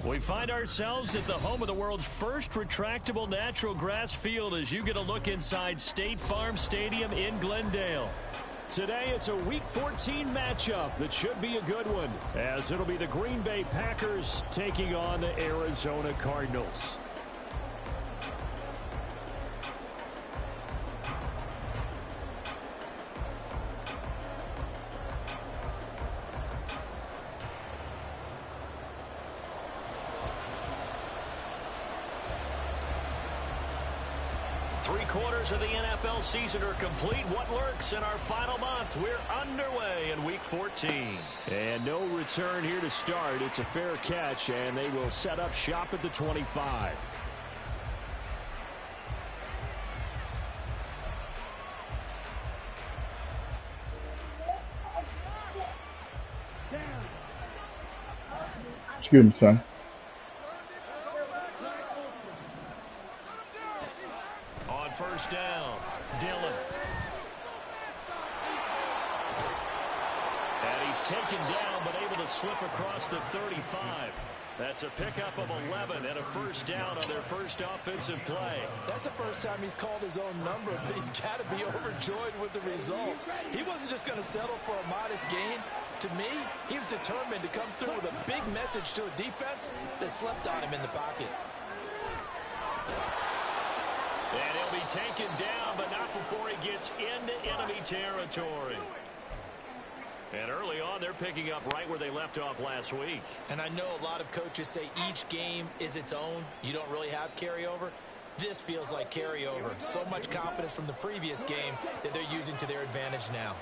We find ourselves at the home of the world's first retractable natural grass field as you get a look inside State Farm Stadium in Glendale. Today it's a Week 14 matchup that should be a good one, as it'll be the Green Bay Packers taking on the Arizona Cardinals. Three-quarters of the NFL season are complete. What lurks in our final month? We're underway in Week 14. And no return here to start. It's a fair catch, and they will set up shop at the 25. Excuse me, son. First down, Dillon. And he's taken down, but able to slip across the 35. That's a pickup of 11 and a first down on their first offensive play. That's the first time he's called his own number, but he's got to be overjoyed with the results. He wasn't just going to settle for a modest gain. To me, he was determined to come through with a big message to a defense that slept on him in the pocket. And he'll be taken down, but not before he gets into enemy territory. And early on, they're picking up right where they left off last week. And I know a lot of coaches say each game is its own. You don't really have carryover. This feels like carryover. So much confidence from the previous game that they're using to their advantage now.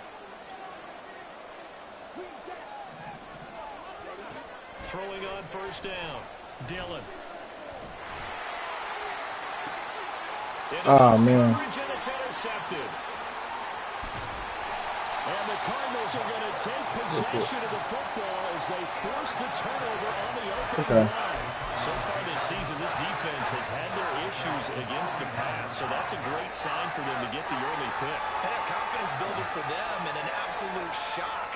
Throwing on first down, Dillon. Oh, man. It's intercepted. And the Cardinals are going to take possession of the football as they force the turnover on the opening drive. So far this season, this defense has had their issues against the pass, so that's a great sign for them to get the early pick. And a confidence builder for them and an absolute shock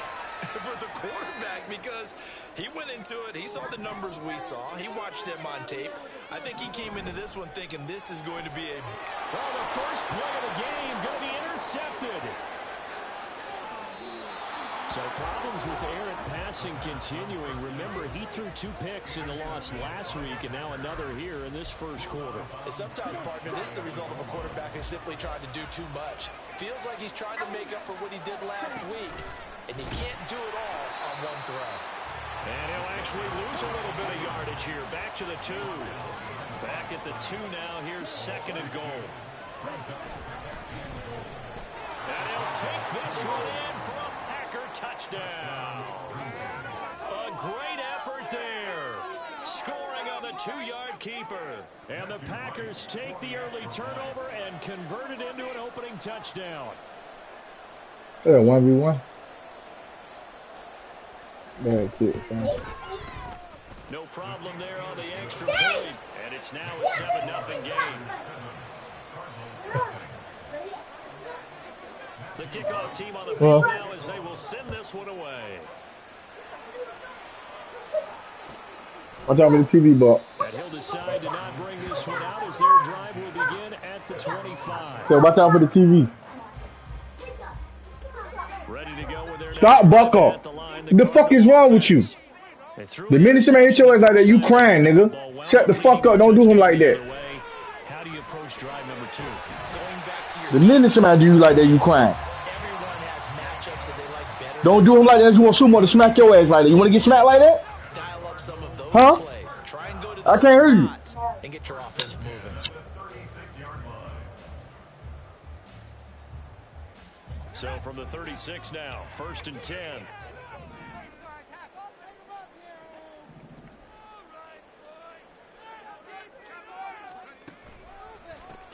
for the quarterback because he went into it. He saw the numbers we saw. He watched them on tape. I think he came into this one thinking this is going to be a... Well, the first play of the game going to be intercepted. So problems with errant passing continuing. Remember, he threw 2 picks in the loss last week and now another here in this first quarter. Sometimes, partner, this is the result of a quarterback who's simply trying to do too much. Feels like he's trying to make up for what he did last week, and he can't do it all on one throw. And he'll actually lose a little bit of yardage here. Back to the 2. Back at the 2 now. Here's second and goal. And he'll take this one in for a Packer touchdown. A great effort there. Scoring on the 2-yard keeper. And the Packers take the early turnover and convert it into an opening touchdown. Yeah, 1v1. No problem there on the extra point. And it's now a 7-0 game. The kickoff team on the field now as they will send this one away. Watch out for the TV, but. And he'll decide to not bring this one out as their drive will begin at the 25. So watch out for the TV. Ready to go with their Stop, Buckle. What the fuck is wrong with you? The minute somebody hit your ass like that, you crying, nigga. Shut the fuck up. Don't do him like that. How do you approach drive number 2? The minute somebody do you like that, you crying. Everyone has matchups that they like better. Don't do him like that. You want someone to smack your ass like that. You want to get smacked like that? Dial up some of those plays. Try and go to I can't hear you. And get your offense moving. So from the 36 now, 1st and 10.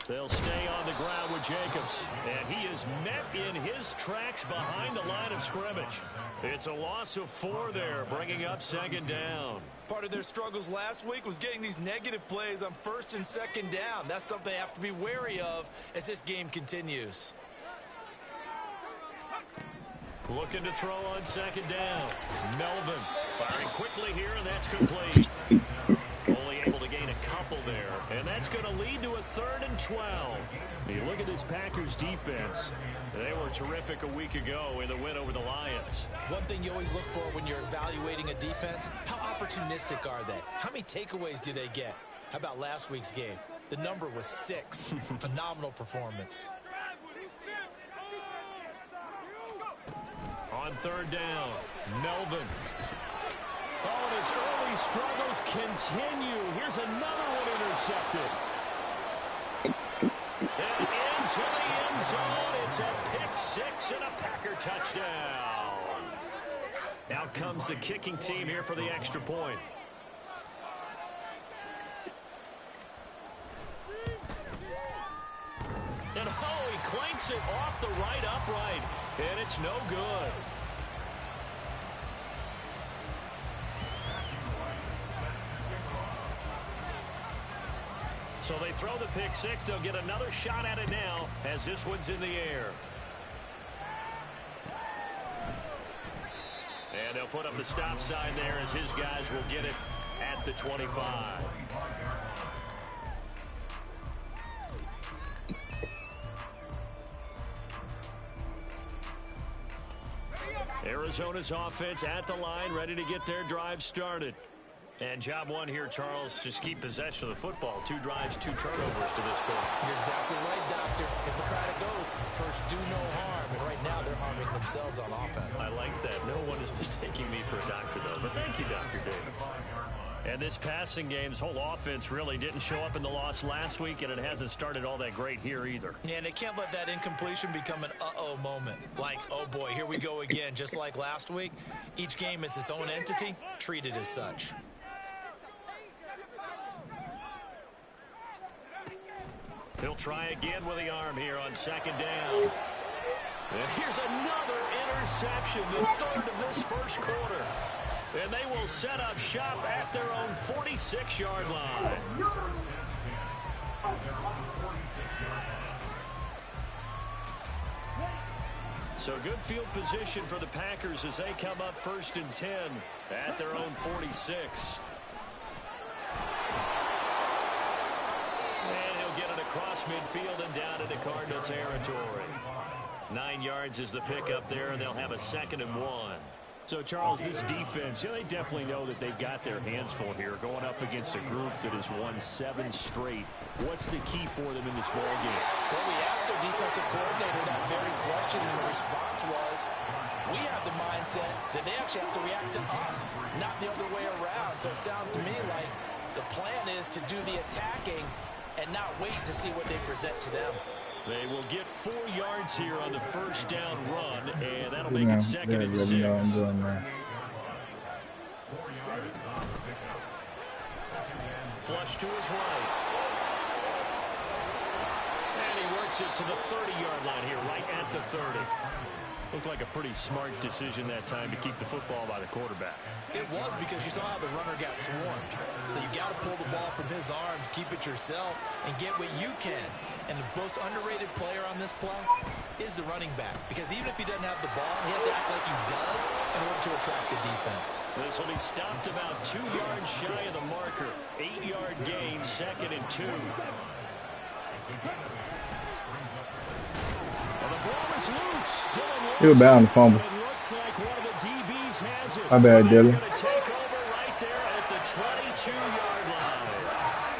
They'll stay on the ground with Jacobs. And he is met in his tracks behind the line of scrimmage. It's a loss of 4 there, bringing up 2nd down. Part of their struggles last week was getting these negative plays on 1st and 2nd down. That's something they have to be wary of as this game continues. Looking to throw on 2nd down. Melvin firing quickly here, and that's complete. That's going to lead to a 3rd and 12. You look at this Packers defense. They were terrific a week ago in the win over the Lions. One thing you always look for when you're evaluating a defense, how opportunistic are they? How many takeaways do they get? How about last week's game? The number was 6. Phenomenal performance. On 3rd down, Melvin. Oh, and his early struggles continue. Here's another one intercepted. And into the end zone. It's a pick 6 and a Packer touchdown. Out comes the kicking team here for the extra point. And oh, he clanks it off the right upright. And it's no good. So they throw the pick 6. They'll get another shot at it now as this one's in the air. And they'll put up the stop sign there as his guys will get it at the 25. Arizona's offense at the line, ready to get their drive started. And job one here, Charles, just keep possession of the football. 2 drives, 2 turnovers to this point. You're exactly right, Doctor. Hippocratic oath. First, do no harm. And right now, they're harming themselves on offense. I like that. No one is mistaking me for a doctor, though. But thank you, Dr. Davis. And this passing game's whole offense really didn't show up in the loss last week, and it hasn't started all that great here either. Yeah, and they can't let that incompletion become an uh-oh moment. Like, oh boy, here we go again, just like last week. Each game is its own entity, treated as such. He'll try again with the arm here on 2nd down. And here's another interception, the 3rd of this first quarter. And they will set up shop at their own 46-yard line. So good field position for the Packers as they come up 1st and 10 at their own 46. And he'll get it across midfield and down into Cardinal territory. 9 yards is the pickup there, and they'll have a 2nd and 1. So, Charles, this defense, they definitely know that they've got their hands full here going up against a group that has won 7 straight. What's the key for them in this ball game? Well, we asked their defensive coordinator that very question, and the response was, we have the mindset that they actually have to react to us, not the other way around. So it sounds to me like the plan is to do the attacking and not wait to see what they present to them. They will get 4 yards here on the 1st down run, and that'll make it 2nd and 6. Flush to his right. And he works it to the 30-yard line here, right at the 30. Looked like a pretty smart decision that time to keep the football by the quarterback. It was, because you saw how the runner got swarmed. So you got to pull the ball from his arms, keep it yourself, and get what you can. And the most underrated player on this play is the running back. Because even if he doesn't have the ball, he has to act like he does in order to attract the defense. This will be stopped about 2 yards shy of the marker. 8-yard gain, 2nd and 2. The ball is loose. He was bound to fumble. It looks like one of the DBs has it. My bad, Dylan. Going to take over right there at the 22-yard line.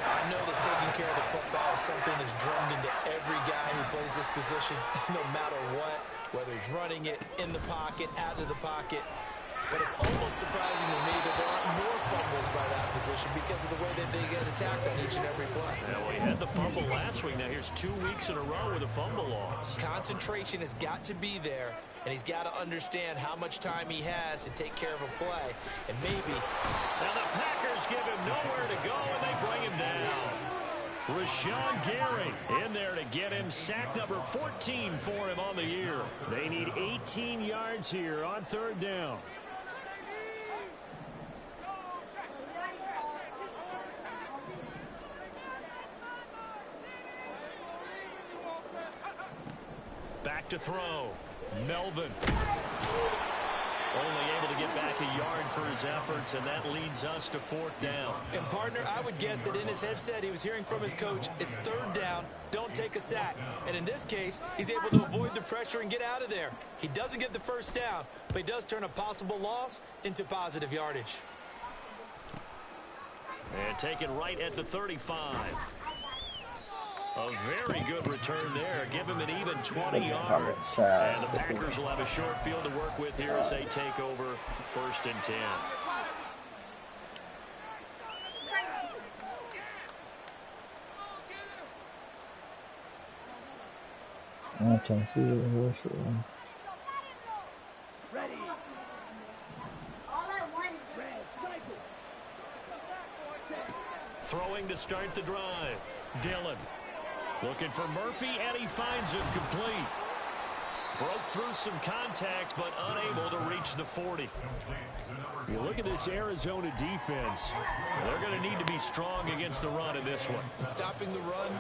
I know that taking care of the football is something that's drummed into every guy who plays this position, no matter what, whether he's running it, in the pocket, out of the pocket. But it's almost surprising to me that there aren't more fumbles by that position because of the way that they get attacked on each and every play. Yeah, well, he had the fumble last week. Now here's 2 weeks in a row with a fumble loss. Concentration has got to be there, and he's got to understand how much time he has to take care of a play. And maybe... Now the Packers give him nowhere to go, and they bring him down. Rashawn Gary in there to get him sack number 14 for him on the year. They need 18 yards here on 3rd down. Back to throw. Melvin. Only able to get back a yard for his efforts, and that leads us to 4th down. And, partner, I would guess that in his headset he was hearing from his coach, it's 3rd down, don't take a sack. And in this case, he's able to avoid the pressure and get out of there. He doesn't get the 1st down, but he does turn a possible loss into positive yardage. And taken right at the 35. A very good return there. Give him an even 20 yards. And the Packers will have a short field to work with here as they take over 1st and 10. I can't see it. Ready. Throwing to start the drive. Dillon. Looking for Murphy, and he finds it complete. Broke through some contacts, but unable to reach the 40. You look at this Arizona defense. They're going to need to be strong against the run in this one. Stopping the run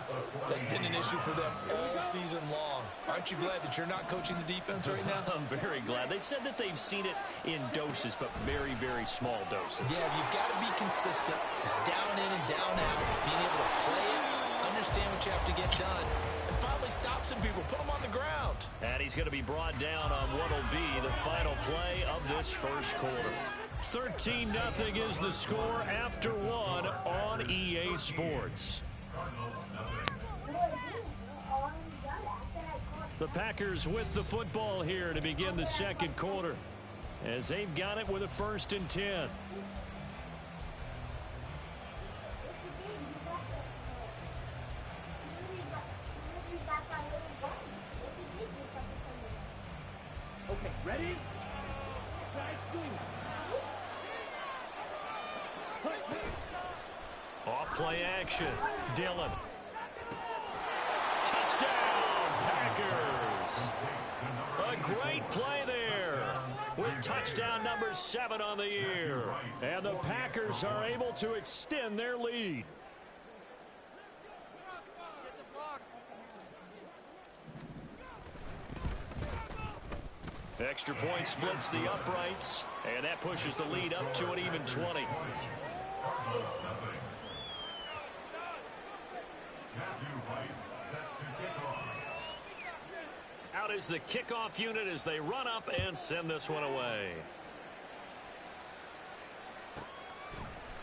has been an issue for them all season long. Aren't you glad that you're not coaching the defense right now? I'm very glad. They said that they've seen it in doses, but very, very small doses. Yeah, you've got to be consistent. It's down in and down out. Being able to play it, understand what you have to get done, and finally stop some people, put them on the ground. And he's going to be brought down on what will be the final play of this first quarter. 13-0 is the score after 1 on EA Sports. The Packers with the football here to begin the second quarter, as they've got it with a 1st and 10. Okay, ready? Off play action. Dillon. Touchdown, Packers. A great play there with touchdown number 7 on the year. And the Packers are able to extend their lead. Extra point splits the uprights, and that pushes the lead up to an even 20. Out is the kickoff unit as they run up and send this one away.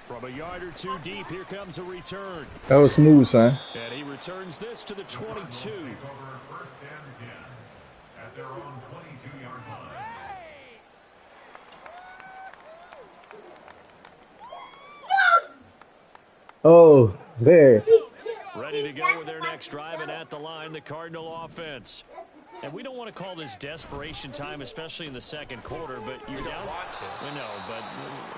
From a yard or two deep, here comes a return. That was smooth, son. And he returns this to the 22. 1st and 10 at their own 22-yard line. Oh, there. Ready to go with their next drive, and at the line, the Cardinal offense. And we don't want to call this desperation time, especially in the second quarter, but you're down. Want to. I know, but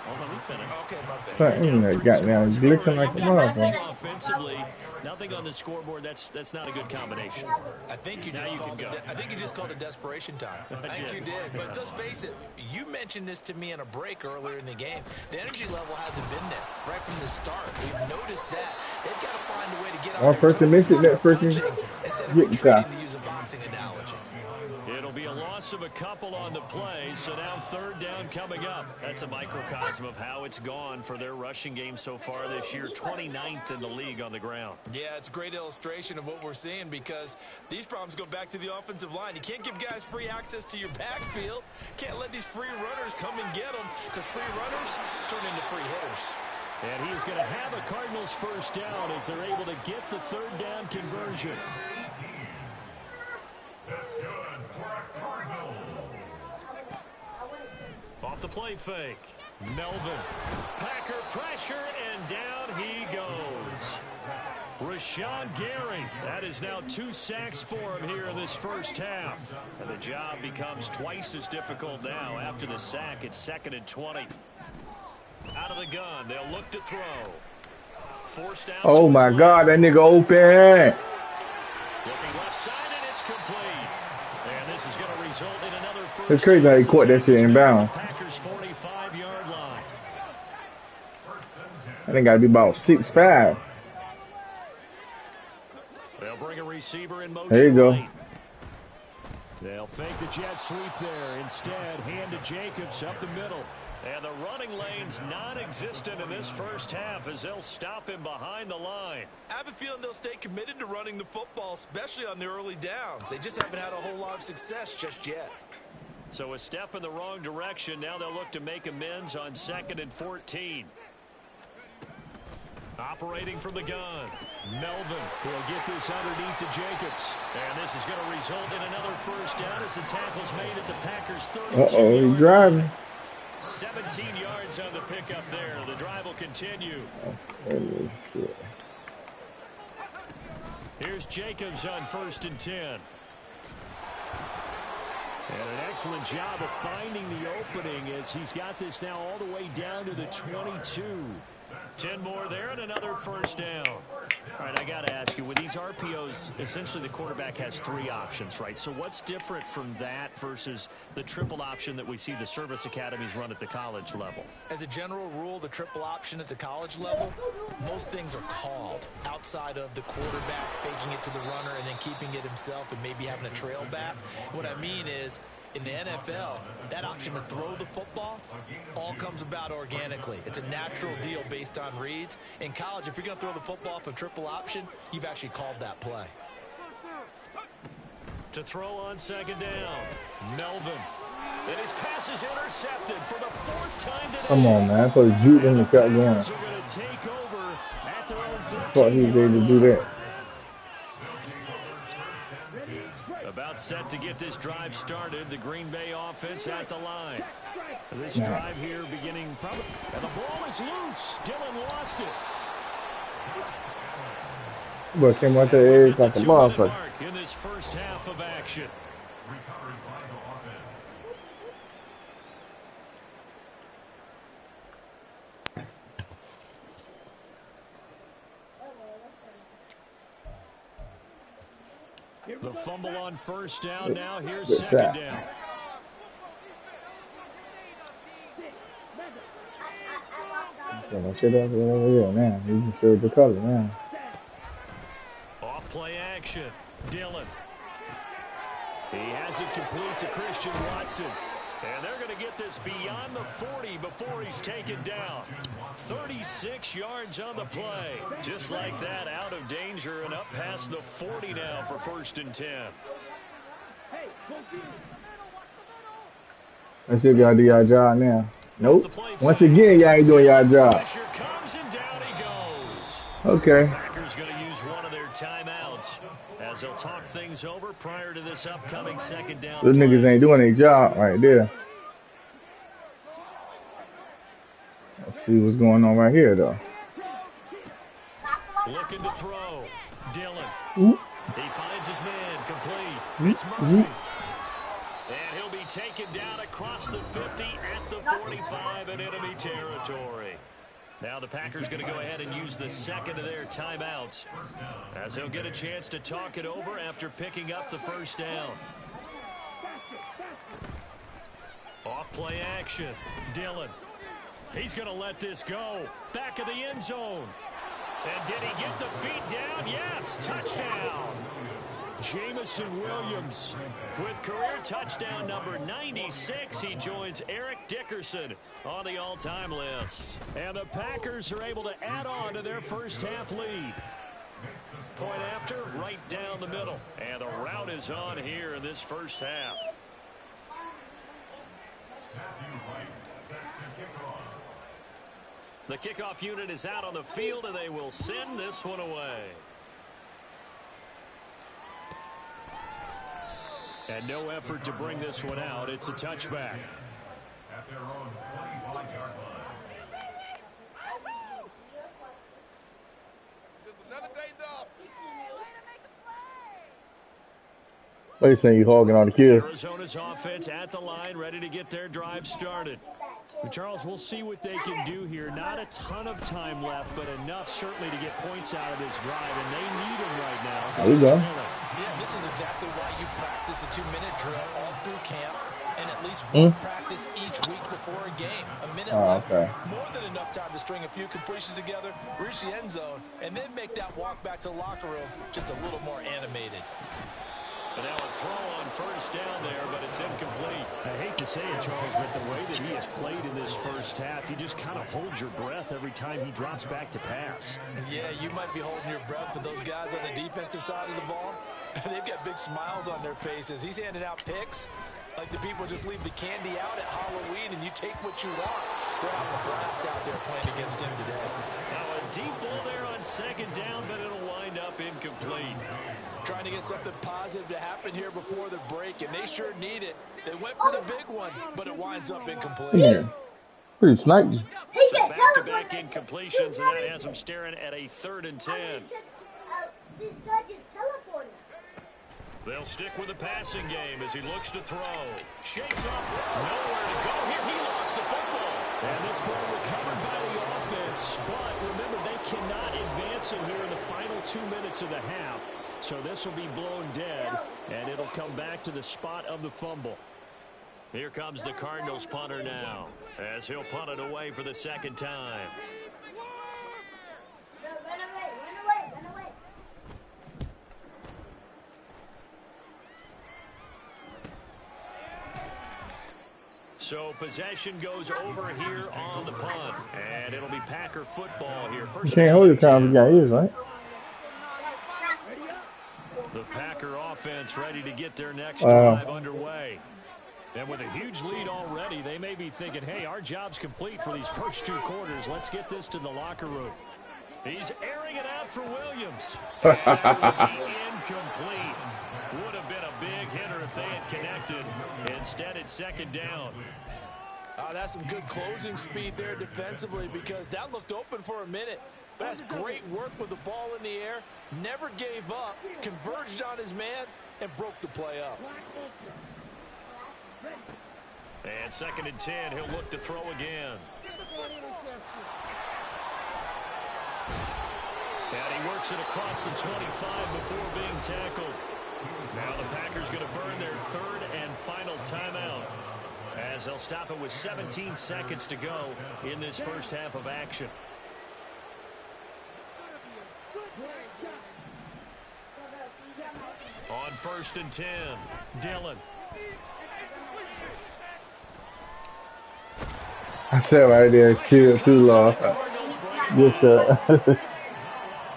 hold on, let me finish. Okay, my bad. But you goddamn glitching like a motherfucker. Offensively, nothing on the scoreboard. That's not a good combination. I think you Now just you called can it. go. I think you just called it desperation time. I think did. you did. But let's face it. You mentioned this to me in a break earlier in the game. The energy level hasn't been there right from the start. We've noticed that they've got to find a way to get on One their person toes missed it, and next start person punching instead of get the retreating, car. to use a boxing analogy. It'll be a loss of a couple on the play, so now 3rd down coming up. That's a microcosm of how it's gone for their rushing game so far this year. 29th in the league on the ground. Yeah, it's a great illustration of what we're seeing because these problems go back to the offensive line. You can't give guys free access to your backfield. Can't let these free runners come and get them because free runners turn into free hitters. And he's going to have a Cardinals 1st down as they're able to get the 3rd down conversion. That's good for a Cardinals. Off the play fake. Melvin. Packer pressure, and down he goes. Rashawn Gary. That is now 2 sacks for him here in this first half. And the job becomes twice as difficult now. After the sack, it's 2nd and 20. Out of the gun, they'll look to throw. Forced out. Oh my God, that nigga open. Looking left side, and it's complete. And this is going to result in another first. It's crazy how he caught that shit in bounds. Packers 45-yard line. I think gotta be about 6'5". They'll bring a receiver in motion. There you go. Late. They'll fake the jet sweep there. Instead, hand to Jacobs up the middle. And the running lane's non-existent in this first half as they'll stop him behind the line. I have a feeling they'll stay committed to running the football, especially on the early downs. They just haven't had a whole lot of success just yet. So a step in the wrong direction. Now they'll look to make amends on 2nd and 14. Operating from the gun. Melvin will get this underneath to Jacobs. And this is going to result in another first down as the tackle's made at the Packers' 32. Uh-oh, he's driving. 17 yards on the pickup there. The drive will continue. Oh, shit. Here's Jacobs on 1st and 10. And an excellent job of finding the opening as he's got this now all the way down to the 22. 10 more there and another first down. All right, I got to ask you, with these RPOs, essentially the quarterback has 3 options, right? So what's different from that versus the triple option that we see the service academies run at the college level? As a general rule, the triple option at the college level, most things are called outside of the quarterback faking it to the runner and then keeping it himself and maybe having a trail back. What I mean is, in the NFL, that option to throw the football all comes about organically. It's a natural deal based on reads. In college, if you're going to throw the football off a triple option, you've actually called that play. To throw on 2nd down, Melvin. And his pass is intercepted for the 4th time today. Come on, man. I thought Jude in the cut going. They're going to take over at their own 13. I thought he was able to do that. About set to get this drive started. The Green Bay offense at the line. This drive here beginning probably. And the ball is loose. Dillon lost it. But came out the edge like a motherfucker. In this first half of action. The fumble on 1st down. Now here's 2nd down. Shit up over here now. You can show the color now. Off play action. Dillon. He has it complete to Christian Watson. And they're going to get this beyond the 40 before he's taken down. 36 yards on the play. Just like that, out of danger and up past the 40 now for 1st and 10. I still got to do your job now. Nope. Once again, y'all ain't doing your job. Pressure comes and down he goes. Okay. Packers going to use one of their timeouts as they'll talk things over prior to this upcoming 2nd down. Those niggas ain't doing their job right there. Let's see what's going on right here, though. Looking to throw. Dillon. Ooh. He finds his man complete. It's Murphy. And he'll be taken down across the 50 at the 45 in enemy territory. Now the Packers going to go ahead and use the 2nd of their timeouts as they'll get a chance to talk it over after picking up the 1st down. Off play action. Dillon. He's going to let this go. Back of the end zone. And did he get the feet down? Yes, touchdown. Jamison Williams. With career touchdown number 96, he joins Eric Dickerson on the all-time list. And the Packers are able to add on to their first half lead. Point after, right down the middle. And the route is on here in this first half. The kickoff unit is out on the field, and they will send this one away. And no effort to bring this one out. It's a touchback. At their own 25-yard line. Just another day off. What you saying? You hogging on the kids? Arizona's offense at the line, ready to get their drive started. Charles, we'll see what they can do here. Not a ton of time left, but enough certainly to get points out of this drive, and they need them right now. There you go. Yeah, this is exactly why you practice a 2-minute drill all through camp and at least one practice each week before a game. A minute left, more than enough time to string a few completions together, reach the end zone, and then make that walk back to the locker room just a little more animated. And now a throw on first down there, but it's incomplete. I hate to say it, Charles, but the way that he has played in this first half, you just kind of hold your breath every time he drops back to pass. Yeah, you might be holding your breath, but those guys on the defensive side of the ball, they've got big smiles on their faces. He's handing out picks like the people just leave the candy out at Halloween and you take what you want. They're having a blast out there playing against him today. Now a deep ball there on second down, but it'll wind up incomplete. Trying to get something positive to happen here before the break, and they sure need it. They went for the big one, but it winds up incomplete. Yeah. Pretty sniped. So back-to-back incompletions, and that has them staring at a 3rd and 10. They'll stick with the passing game as he looks to throw. Shakes off. Nowhere to go here. He lost the football. And this ball recovered by the offense. But remember, they cannot advance it here in the final 2 minutes of the half. So this will be blown dead, and it'll come back to the spot of the fumble. Here comes the Cardinals punter now, as he'll punt it away for the 2nd time. So possession goes over here on the punt, and it'll be Packer football here. You can't hold your time you got ears, right? The Packer offense ready to get their next drive underway. And with a huge lead already, they may be thinking, hey, our job's complete for these first 2 quarters. Let's get this to the locker room. He's airing it out for Williams. Incomplete. Would have been a big hitter if they had connected. Instead, it's 2nd down. That's some good closing speed there defensively, because that looked open for a minute. But that's great work with the ball in the air. Never gave up, converged on his man, and broke the play up. And 2nd and 10, he'll look to throw again. And he works it across the 25 before being tackled. Now the Packers going to burn their 3rd and final timeout, as they'll stop it with 17 seconds to go in this first half of action. On 1st and 10, Dillon. I said right there, chill too long. Yes, sir.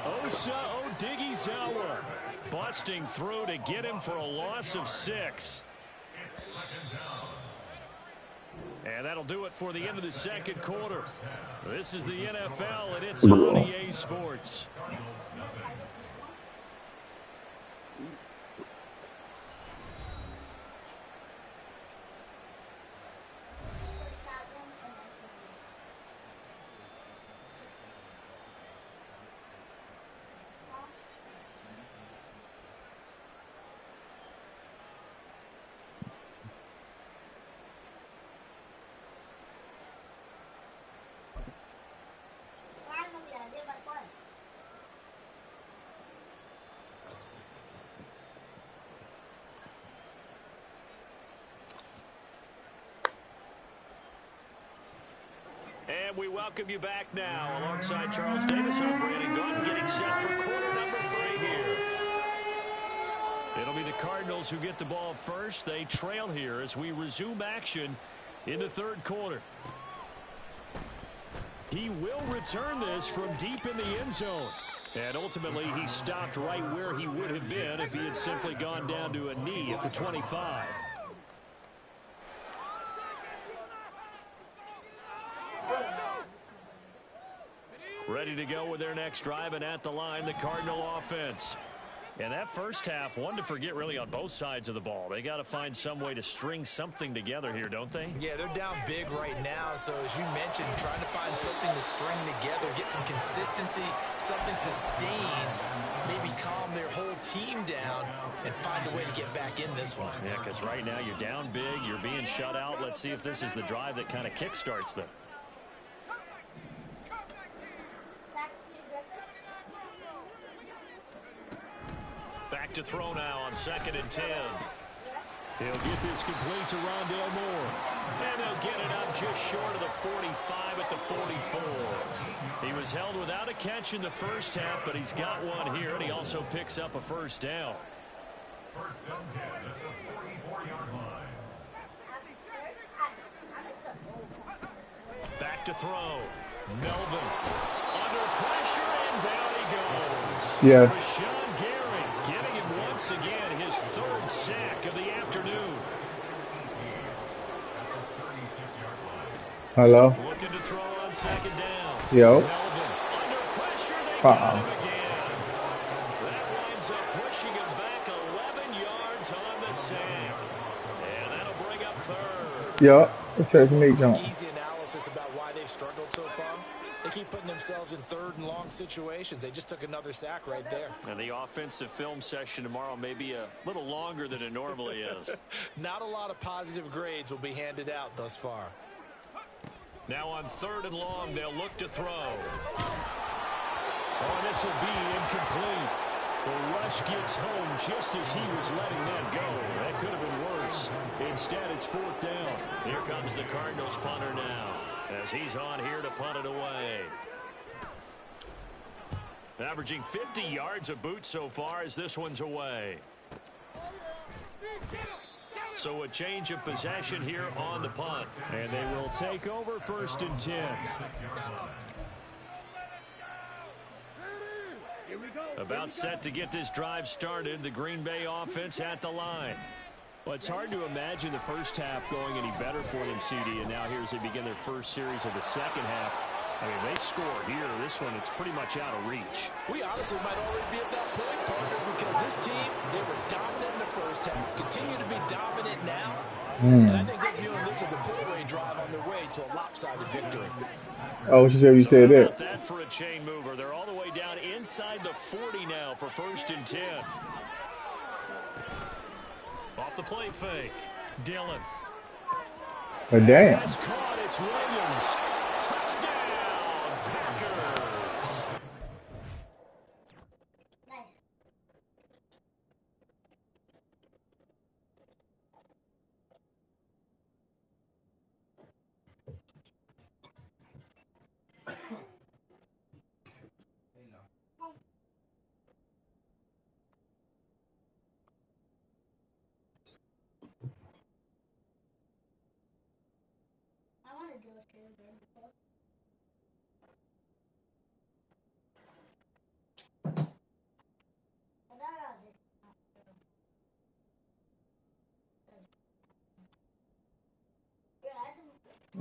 Osa Odighizuwa busting through to get him for a loss of 6. And that'll do it for the end of the 2nd quarter. This is the NFL, and it's on EA Sports. And we welcome you back now alongside Charles Davis. I'm Brandon Gaudin, getting set for quarter number 3 here. It'll be the Cardinals who get the ball first. They trail here as we resume action in the 3rd quarter. He will return this from deep in the end zone. And ultimately, he stopped right where he would have been if he had simply gone down to a knee at the 25. Ready to go with their next drive, and at the line, the Cardinal offense. And that first half, one to forget really on both sides of the ball. They got to find some way to string something together here, don't they? Yeah, they're down big right now. So as you mentioned, trying to find something to string together, get some consistency, something sustained, maybe calm their whole team down and find a way to get back in this one. Yeah, because right now you're down big, you're being shut out. Let's see if this is the drive that kind of kickstarts them. Back to throw now on 2nd and 10. He'll get this complete to Rondale Moore. And they'll get it up just short of the 45 at the 44. He was held without a catch in the first half, but he's got one here, and he also picks up a first down. First and 10 at the 45. look to throw. Melvin under pressure, and down he goes. Yeah. Rashawn Gary getting him once again, his third sack of the afternoon. Hello? Looking to throw on second down. Yo. Melvin under pressure, they got him again. That winds up pushing him back 11 yards on the sack. And that'll bring up third. Yo. It says me, John. Easy analysis about why they've struggled so far. They keep putting themselves in third and long situations. They just took another sack right there. And the offensive film session tomorrow may be a little longer than it normally is. Not a lot of positive grades will be handed out thus far. Now on third and long, they'll look to throw. Oh, this will be incomplete. The rush gets home just as he was letting that go. That could have been worse. Instead, it's fourth down. Here comes the Cardinals punter now, as he's on here to punt it away. Averaging 50 yards a boot so far as this one's away. So a change of possession here on the punt. And they will take over first and 10. About set to get this drive started. The Green Bay offense at the line. Well, it's hard to imagine the first half going any better for them, CD. And now here as they begin their first series of the second half. I mean, they score here. This one, it's pretty much out of reach. We honestly might already be at that point, partner, because this team, they were dominant in the first half, continue to be dominant now. And I think they're viewing this as a pull-away drive on their way to a lopsided victory. Oh, she said you said that. That for a chain mover. They're all the way down inside the 40 now for first and 10. Off the play fake. Dillon. Oh, damn. That's caught. It's Williams. Touchdown, Packers.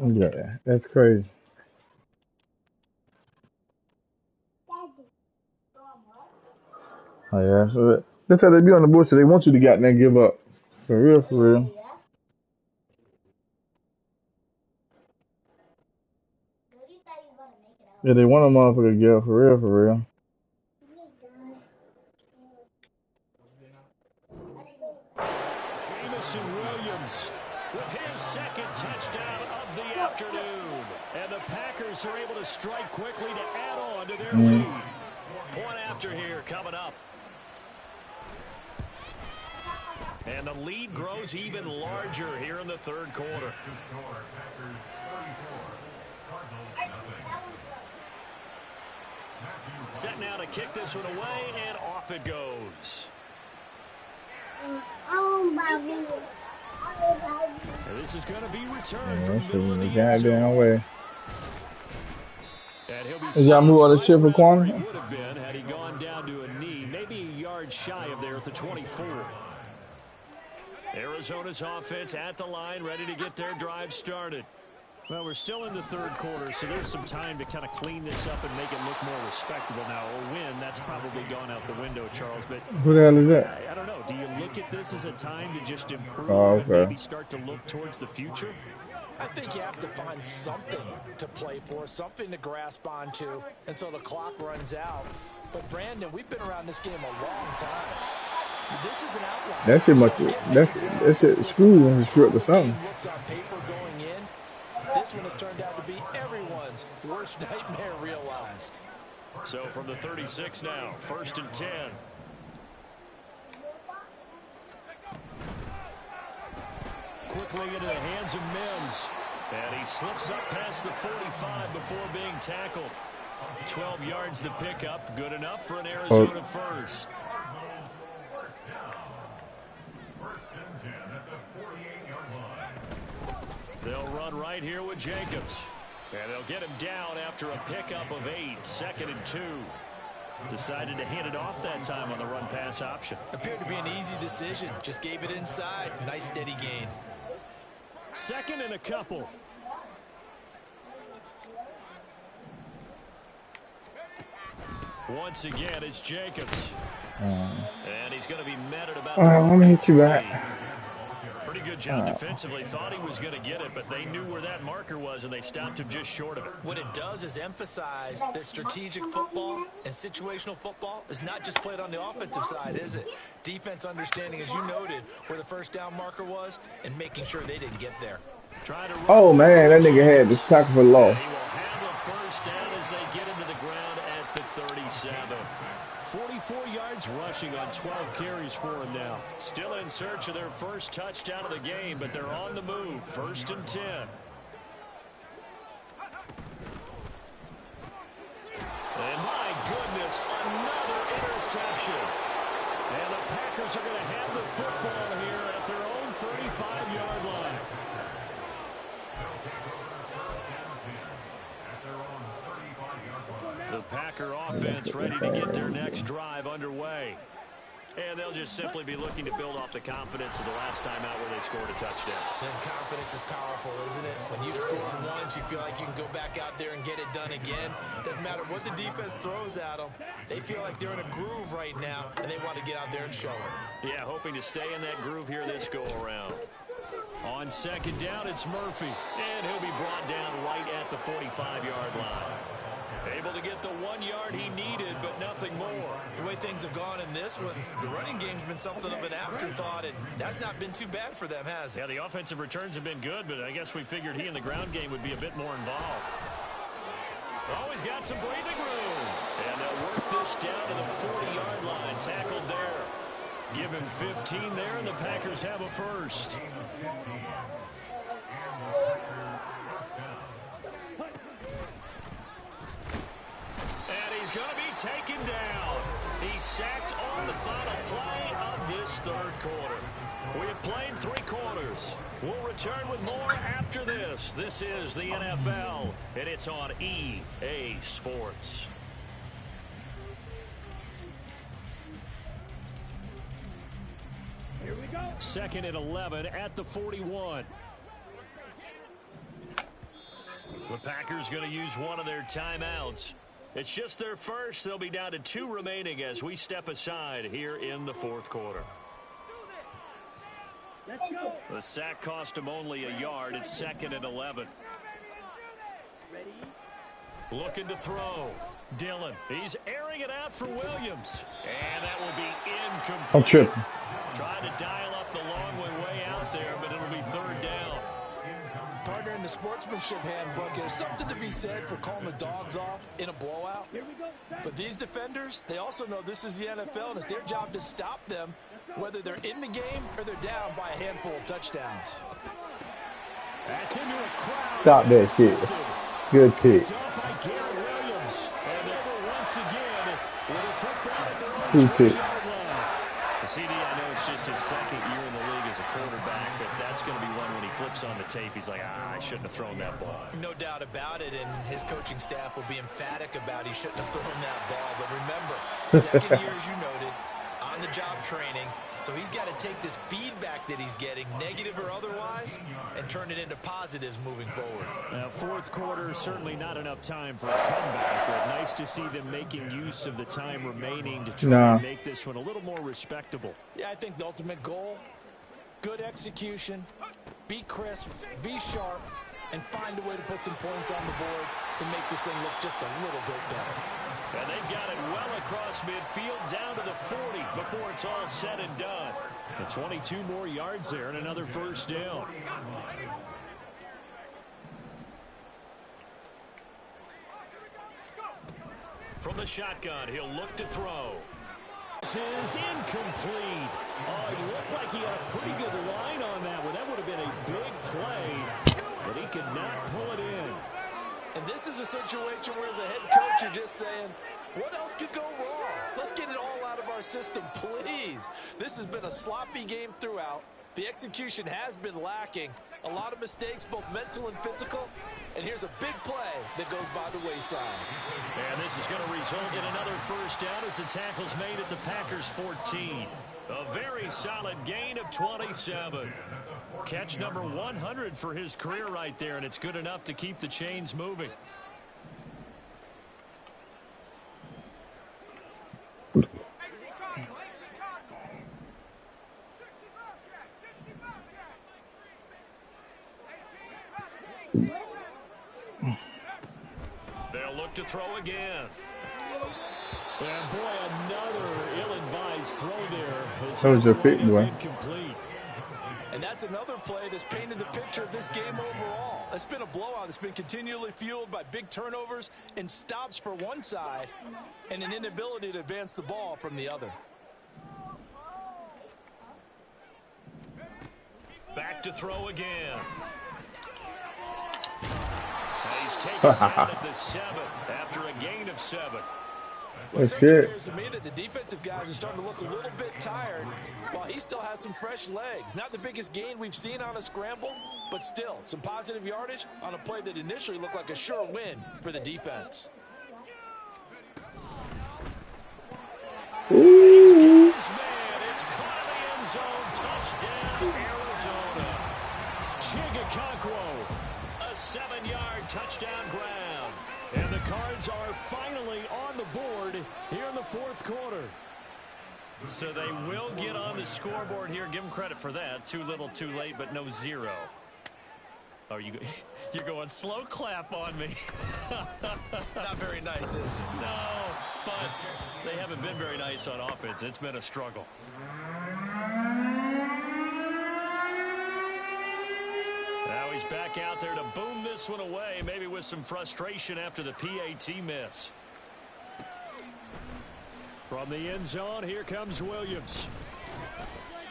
Yeah, that's crazy. Oh, yeah. So that's how they be on the bullshit. They want you to get there and give up. For real, for real. Yeah, they want a motherfucker to give up. For real, for real. Jameson Williams with his second touchdown of the afternoon. And the Packers are able to strike quickly to add on to their lead. Point after here coming up. And the lead grows even larger here in the third quarter. Set now to kick this one away, and off it goes. And this is going to be returned from the middle of the goddamn way. And he'll be Is y'all move on the ship for Quan? he would have been had he gone down to a knee, maybe a yard shy of there at the 24. Arizona's offense at the line, ready to get their drive started. Well, we're still in the third quarter, so there's some time to kind of clean this up and make it look more respectable. Now, a win, that's probably gone out the window, Charles. But who the hell is that? I don't know. Do you look at this as a time to just improve and maybe start to look towards the future? I think you have to find something to play for, something to grasp onto until the clock runs out. But, Brandon, we've been around this game a long time. This is an outline. That's it much. That's it. School when you screw up or something. Looks on paper going in. This one has turned out to be everyone's worst nightmare realized. So from the 36 now, first and 10. Quickly into the hands of Mims. And he slips up past the 45 before being tackled. 12 yards the pickup. Good enough for an Arizona first. They'll run right here with Jacobs. And they'll get him down after a pickup of 8, 2nd and 2. Decided to hand it off that time on the run-pass option. Appeared to be an easy decision. Just gave it inside. Nice steady gain. 2nd and a couple. Once again, it's Jacobs. And he's going to be met at about let me hit you back. Pretty good job defensively. Thought he was going to get it, but they knew where that marker was, and they stopped him just short of it. What it does is emphasize that strategic football and situational football is not just played on the offensive side, is it? Defense understanding, as you noted, where the first down marker was and making sure they didn't get there. Oh, man, that nigga had this tackle for low. He will handle first down as they get into the ground at the 37. 44 yards rushing on 12 carries for him now. Still in search of their first touchdown of the game, but they're on the move. 1st and 10. And my goodness, another interception. And the Packers are going to have the football here at their own 35-yard line. The Packer offense ready to get their next drive underway. And they'll just simply be looking to build off the confidence of the last time out where they scored a touchdown. Then confidence is powerful, isn't it? When you've scored once, you feel like you can go back out there and get it done again. Doesn't matter what the defense throws at them. They feel like they're in a groove right now, and they want to get out there and show it. Yeah, hoping to stay in that groove here this go-around. On 2nd down, it's Murphy. And he'll be brought down right at the 45-yard line. Able to get the 1 yard he needed, but nothing more. The way things have gone in this one, the running game's been something of an afterthought, and that's not been too bad for them, has it? Yeah, the offensive returns have been good, but I guess we figured he in the ground game would be a bit more involved. Always got some breathing room. And they'll work this down to the 40-yard line. Tackled there. Give him 15 there, and the Packers have a first. Going to be taken down. He's sacked on the final play of this 3rd quarter. We have played 3 quarters. We'll return with more after this. This is the NFL, and it's on EA Sports. Here we go. 2nd and 11 at the 41. The Packers going to use one of their timeouts. It's just their first. They'll be down to 2 remaining as we step aside here in the 4th quarter. The sack cost him only a yard. It's 2nd and 11. Looking to throw. Dillon. He's airing it out for Williams. And that will be incomplete. I'm tripping. Trying to dial up the long way out there, but it'll be 3rd down. Partner, in the sportsmanship handbook, there's something to be said for calling the dogs off in a blowout. But these defenders, they also know this is the NFL, and it's their job to stop them, whether they're in the game or they're down by a handful of touchdowns. That's into a crowd. Stop that shit. Good pick. Good pick. CD, I know it's just his 2nd year in the league as a quarterback, but that's going to be one when he flips on the tape. He's like, I shouldn't have thrown that ball. No doubt about it, and his coaching staff will be emphatic about he shouldn't have thrown that ball. But remember, 2nd year, as you noted, on-the-job training, so he's got to take this feedback that he's getting, negative or otherwise, and turn it into positives moving forward. Now, 4th quarter, certainly not enough time for a comeback, but nice to see them making use of the time remaining to try and make this one a little more respectable. Yeah, I think the ultimate goal, good execution, be crisp, be sharp, and find a way to put some points on the board to make this thing look just a little bit better. And they've got it well across midfield down to the 40 before it's all said and done. And 22 more yards there and another first down. From the shotgun, he'll look to throw. This is incomplete. Oh, he looked like he had a pretty good line on that one. That would have been a big play, but he could not pull it in. And this is a situation where as a head coach you're just saying, what else could go wrong? Let's get it all out of our system, please. This has been a sloppy game throughout. The execution has been lacking. A lot of mistakes, both mental and physical. And here's a big play that goes by the wayside. And this is going to result in another first down as the tackle's made at the Packers 14. A very solid gain of 27. Catch number 100 for his career right there, and it's good enough to keep the chains moving. They'll look to throw again. And boy, another ill-advised throw there. That was a pick, boy. Incomplete. And that's another play that's painted the picture of this game overall. It's been a blowout. It's been continually fueled by big turnovers and stops for one side and an inability to advance the ball from the other. Back to throw again. He's taken down at the 7 after a gain of 7. That's It good. appears to me that the defensive guys are starting to look a little bit tired while he still has some fresh legs. Not the biggest gain we've seen on a scramble, but still some positive yardage on a play that initially looked like a sure win for the defense. Ooh. It's caught in the end zone. Touchdown, Arizona. Chigakakwo, a 7-yard touchdown ground. And the Cards are finally on the board here in the fourth quarter. So they will get on the scoreboard here. Give them credit for that. Too little, too late, but no 0. Oh, you're going slow clap on me. Not very nice, is it? No, but they haven't been very nice on offense. It's been a struggle. Now he's back out there to boom this one away, maybe with some frustration after the PAT miss. From the end zone, here comes Williams.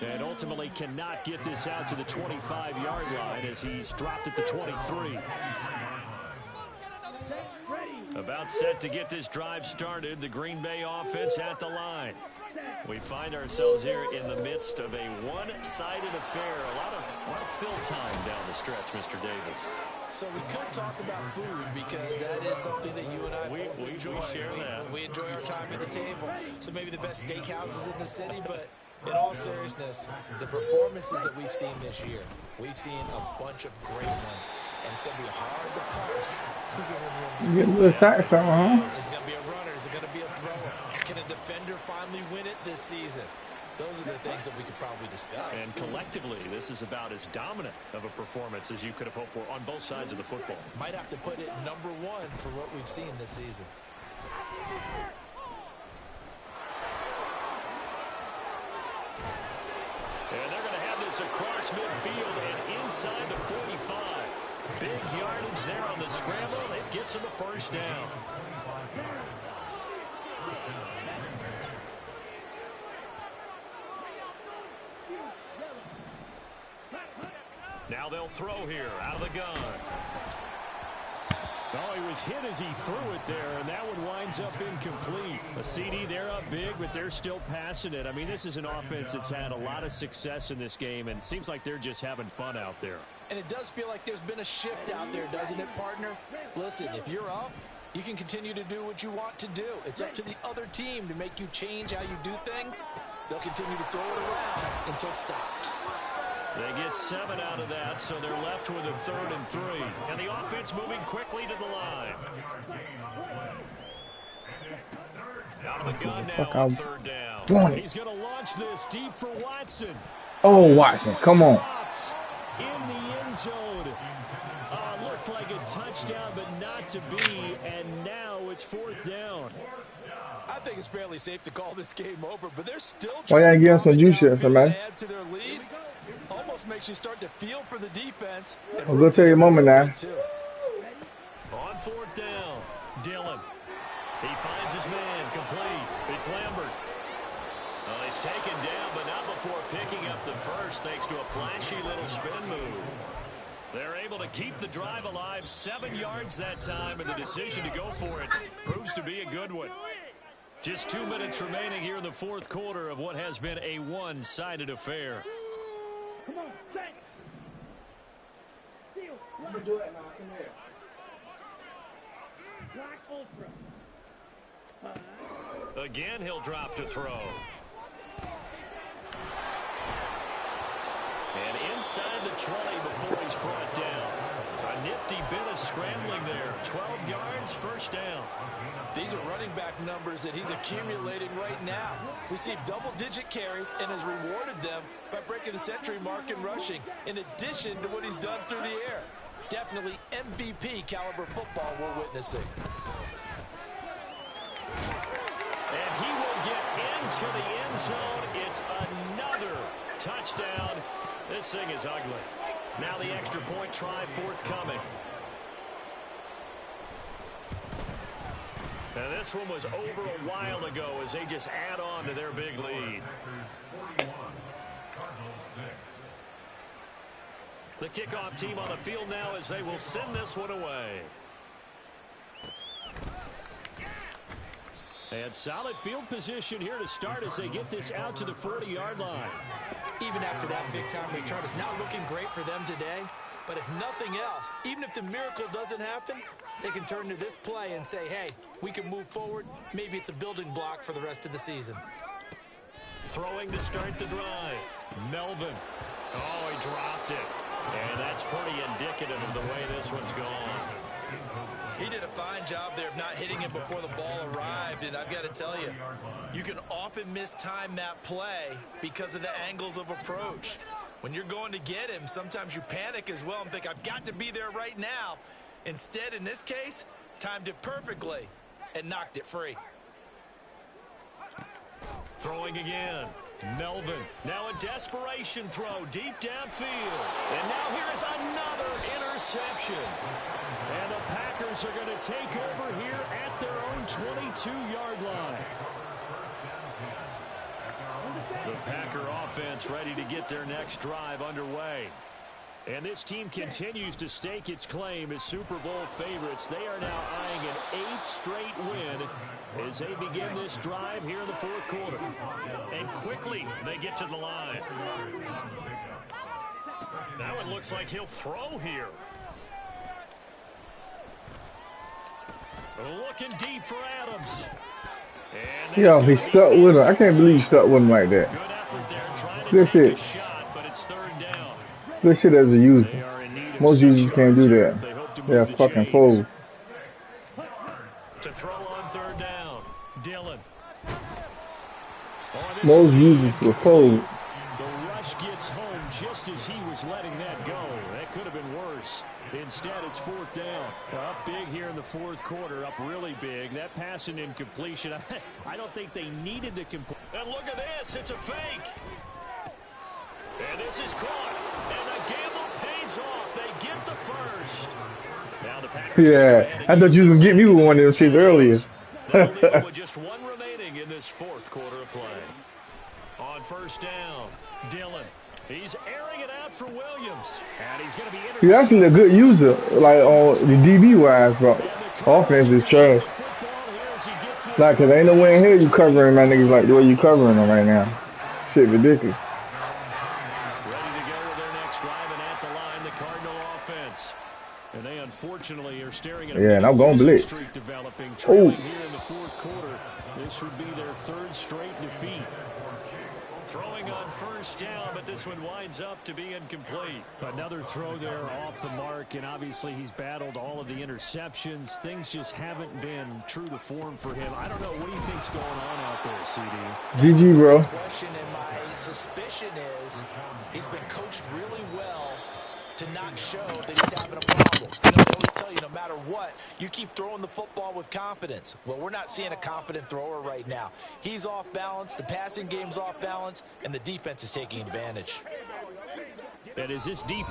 And ultimately cannot get this out to the 25-yard line as he's dropped at the 23. About set to get this drive started, the Green Bay offense at the line. We find ourselves here in the midst of a one-sided affair. A lot of fill time down the stretch, Mr. Davis. So we could talk about food because that is something that you and I both enjoy. We share that. We enjoy our time at the table. So maybe the best steakhouses in the city, but in all seriousness, the performances that we've seen this year, we've seen a bunch of great ones. And it's going to be hard to parse who's going to win the You get a little sack something, huh? Is it going to be a runner? Is it going to be a thrower? Can a defender finally win it this season? Those are the things that we could probably discuss. And collectively, this is about as dominant of a performance as you could have hoped for on both sides of the football. Might have to put it #1 for what we've seen this season. And they're going to have this across midfield and inside the 45. Big yardage there on the scramble. It gets them the first down. Now they'll throw here out of the gun. Oh, he was hit as he threw it there, and that one winds up incomplete. A CD, they're up big, but they're still passing it. I mean, this is an offense that's had a lot of success in this game, and it seems like they're just having fun out there. And it does feel like there's been a shift out there, doesn't it, partner? Listen, if you're up, you can continue to do what you want to do. It's up to the other team to make you change how you do things. They'll continue to throw it around until stopped. They get 7 out of that, so they're left with a 3rd and 3. And the offense moving quickly to the line. Out of the gun now on 3rd down. He's going to launch this deep for Watson. Oh, Watson, come on. In the end zone. Looked like a touchdown, but not to be. And now it's 4th down. I think it's fairly safe to call this game over, but they're still Oh, yeah, trying give him some to juice here, man. add to their lead. Almost makes you start to feel for the defense. I'll go take a moment now. On 4th down, Dillon. He finds his man, complete. It's Lambert. He's taken down, but not before picking up the first, thanks to a flashy little spin move. They're able to keep the drive alive, 7 yards that time, and the decision to go for it proves to be a good one. Just 2 minutes remaining here in the 4th quarter of what has been a one-sided affair. Again, he'll drop to throw. And inside the 20 before he's brought down. A nifty bit of scrambling there. 12 yards, first down. These are running back numbers that he's accumulating right now. Received double-digit carries and has rewarded them by breaking the century mark in rushing, in addition to what he's done through the air. Definitely MVP caliber football we're witnessing. And he will get into the end zone. It's another touchdown. This thing is ugly. Now the extra point try forthcoming. And this one was over a while ago as they just add on to their big lead. The kickoff team on the field now as they will send this one away. And solid field position here to start as they get this out to the 40-yard line. Even after that big-time return, it's not looking great for them today. But if nothing else, even if the miracle doesn't happen, they can turn to this play and say, hey, we can move forward. Maybe it's a building block for the rest of the season. Throwing to start the drive. Melvin. Oh, he dropped it. And that's pretty indicative of the way this one's gone. He did a fine job there of not hitting him before the ball arrived, and I've got to tell you, you can often mistime that play because of the angles of approach. When you're going to get him, sometimes you panic as well and think, I've got to be there right now. Instead, in this case, timed it perfectly and knocked it free. Throwing again. Melvin. Now a desperation throw deep downfield. And now here is another interception. And the Packers are going to take over here at their own 22-yard line. The Packer offense ready to get their next drive underway. And this team continues to stake its claim as Super Bowl favorites. They are now eyeing an 8th straight win as they begin this drive here in the fourth quarter. And quickly they get to the line. That one looks like he'll throw here. Looking deep for Adams. Yo, he stuck with him. I can't believe he stuck with him like that. Good effort there, trying to Good take shit. a shot, but it's third down. Good shit as a They user. are in need of Most 6 users can't do yards that. if they hope to They're move the fucking chains. fool. To throw on third down. Dillon. Oh, this Most will be users were fold. The rush gets home just as he was letting that go. That could have been worse. Instead, it's fourth down. Up big here in the fourth quarter, up really big. That pass and incompletion, I don't think they needed the complete. And look at this, it's a fake. And this is caught. And the gamble pays off. They get the first. Now the Packers Yeah, I thought you was gonna get me with one of them shits earlier. They'll leave it with just one remaining in this fourth quarter of play. On first down, Dillon. He's airing it out for Williams. And he's going to be intercepted. He's actually a good user, like on the DB wise, but offense is trash. Like, cause ain't no way in hell you covering my niggas like the way you covering them right now. Shit ridiculous. Ready to go with their next drive, and at the line, the Cardinal offense. And they unfortunately are staring at a Yeah, and I'm going blitz. streak developing, Oh. trailing here in the fourth quarter. This would be their third straight defeat. Throwing on first down, but this one winds up to be incomplete. Another throw there off the mark, and obviously he's battled all of the interceptions. Things just haven't been true to form for him. I don't know. What do you think's going on out there, CD? GG, bro. Question, and my suspicion is he's been coached really well to not show that he's having a problem. You know, they always tell you no matter what, you keep throwing the football with confidence. Well, we're not seeing a confident thrower right now. He's off balance, the passing game's off balance, and the defense is taking advantage. And is this defense